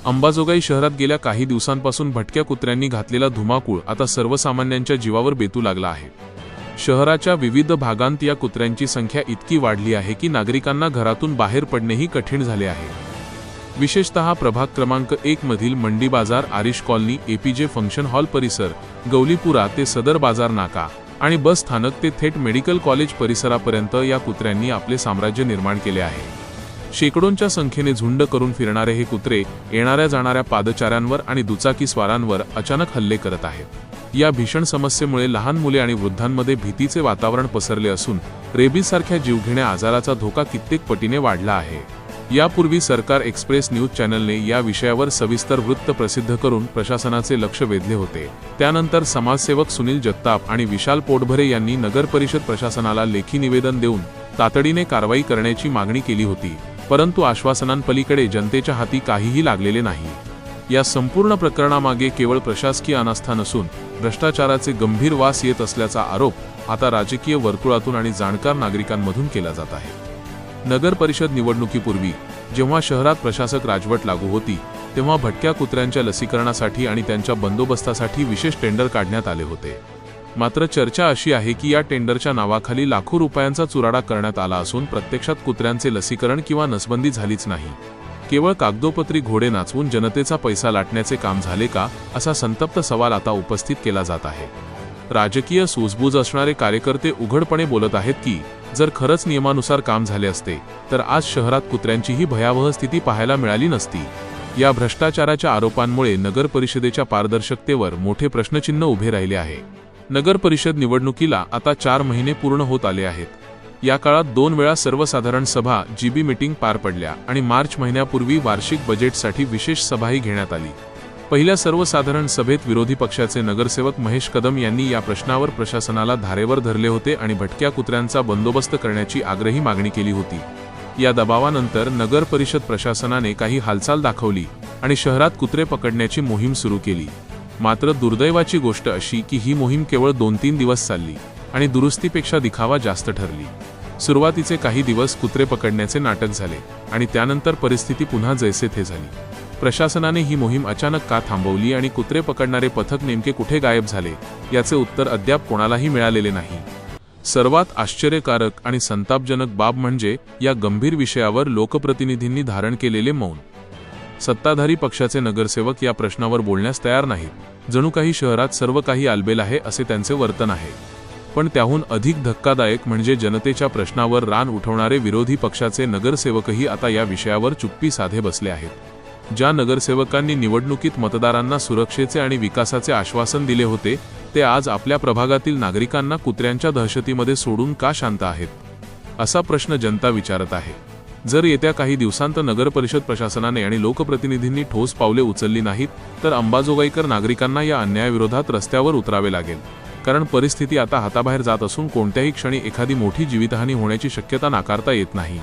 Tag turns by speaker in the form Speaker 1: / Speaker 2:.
Speaker 1: अंबाजोगाई शहरात गेल्या काही दिवसांपासून भटक्या कुत्र्यांनी घातलेला धुमाकूळ आता सर्वसामान्यांच्या जीवावर बेतू लागला आहे। शहराच्या विविध भागांत या कुत्र्यांची संख्या इतकी वाढली आहे की नागरिकांना घरातून बाहेर पडणेही कठीण झाले आहे। विशेषतः प्रभाग क्रमांक 1 मधील मंडी बाजार, Aarish colony, APJ function hall परिसर, गौलीपुरा ते सदर बाजार नाका आणि बस स्थानक ते थेट मेडिकल कॉलेज परिसरापर्यंत या कुत्र्यांनी आपले साम्राज्य निर्माण केले आहे। शेकडोंच्या संख्येने झुंड करून फिरणारे हे कुत्रे येणाऱ्या जाणाऱ्या पादचाऱ्यांवर आणि दुचाकी स्वारांवर अचानक हल्ले करत आहेत। या भीषण समस्येमुळे लहान मुले आणि वृद्धांमध्ये भीतीचे वातावरण पसरले असून रेबीजसारख्या जीवघेण्या आजाराचा धोका कित्येक पटीने वाढला आहे। यापूर्वी सरकार एक्सप्रेस न्यूज चॅनलने या विषयावर सविस्तर वृत्त प्रसिद्ध करून प्रशासनाचे लक्ष वेधले होते। त्यानंतर समाजसेवक सुनील जगताप आणि विशाल पोटभरे यांनी नगर परिषद प्रशासनाला लेखी निवेदन देऊन तातडीने कारवाई करण्याची मागणी केली होती, परंतु आश्वासनांपलीकडे जनतेच्या हाती काहीही लागलेले नाही। या संपूर्ण प्रकरणामागे केवळ प्रशासकीय अनास्था नसून भ्रष्टाचाराचे गंभीर वास येत असल्याचा आरोप आता राजकीय वर्तुळातून आणि जाणकार नागरिकांमधून केला जात आहे। नगर परिषद निवडणुकीपूर्वी जेव्हा शहरात प्रशासक राजवट लागू होती, तेव्हा भटक्या कुत्र्यांच्या लसीकरणासाठी आणि त्यांच्या बंदोबस्तासाठी विशेष टेंडर काढण्यात आले होते। मात्र चर्चा अशी आहे की या टेंडरच्या नावाखाली लाखो रुपयांचा चुराडा करण्यात आला असून प्रत्यक्षात कुत्र्यांचे लसीकरण किंवा नसबंदी झालीच नाही। केवळ कागदोपत्री घोडे नाचवून जनतेचा पैसा लाटण्याचे काम झाले का, असा संतप्त सवाल आता उपस्थित केला जात आहे। राजकीय सूझबूझ असणारे कार्यकर्ते उघडपणे बोलत आहेत की जर खरंच नियमानुसार काम झाले असते तर आज शहरात कुत्र्यांचीही भयावह स्थिती पाहायला मिळाली नसती। या भ्रष्टाचाराच्या आरोपांमुळे नगर परिषदेच्या पारदर्शकतेवर मोठे प्रश्नचिन्ह उभे राहिले आहे। नगर परिषद निवडणुकीला आता 4 महिने पूर्ण होत आले आहेत। या काळात 2 वेळा सर्वसाधारण सभा जीबी मीटिंग पार पडल्या आणि मार्च महिन्यापूर्वी वार्षिक बजेटसाठी विशेष सभाही घेण्यात आली। पहिल्या सर्वसाधारण सभेत विरोधी पक्षाचे नगरसेवक महेश कदम यांनी या प्रश्नावर प्रशासनाला धारेवर धरले होते आणि भटक्या कुत्र्यांचा बंदोबस्त करण्याची आग्रही मागणी केली होती। या दबावानंतर नगर परिषद प्रशासनाने काही हालचाल दाखवली आणि शहरात कुत्रे पकडण्याची मोहीम सुरू केली। मात्र दुर्दैवाची गोष्ट अशी की ही मोहीम केवळ 2-3 दिवस चालली आणि दुरुस्तीपेक्षा दिखावा जास्त ठरली। सुरुवातीचे काही दिवस कुत्रे पकडण्याचे नाटक झाले आणि त्यानंतर परिस्थिती पुन्हा जैसे थे झाली। प्रशासनाने ही मोहीम अचानक का थांबवली आणि कुत्रे पकडणारे पथक नेमके कुठे गायब झाले, याचे उत्तर अद्याप कोणालाही मिळालेले नाही। सर्वात आश्चर्यकारक आणि संतापजनक बाब म्हणजे या गंभीर विषयावर लोकप्रतिनिधींनी धारण केलेले मौन। सत्ताधारी पक्षाचे नगरसेवक या प्रश्नावर बोलण्यास तयार नाहीत। जणू काही शहरात सर्व काही आलबेल आहे असे त्यांचे वर्तन आहे। पण त्याहून अधिक धक्कादायक म्हणजे जनतेच्या प्रश्नावर रान उठवणारे विरोधी पक्षाचे नगरसेवकही आता या विषयावर चुप्पी साधे बसले आहेत। ज्या नगरसेवकांनी निवडणुकीत मतदारांना सुरक्षेचे आणि विकासाचे आश्वासन दिले होते, ते आज आपल्या प्रभागातील नागरिकांना कुत्र्यांच्या दहशतीमध्ये सोडून का शांत आहेत, असा प्रश्न जनता विचारत आहे। जर येत्या काही दिवसांत नगर परिषद प्रशासनाने आणि लोकप्रतिनिधींनी ठोस पावले उचलली नाहीत तर अंबाजोगाईकर नागरिकांना या अन्यायाविरोधात रस्त्यावर उतरावे लागेल, कारण परिस्थिती आता हाताबाहेर जात असून कोणत्याही क्षणी एखादी मोठी जीवितहानी होण्याची शक्यता नाकारता येत नाही।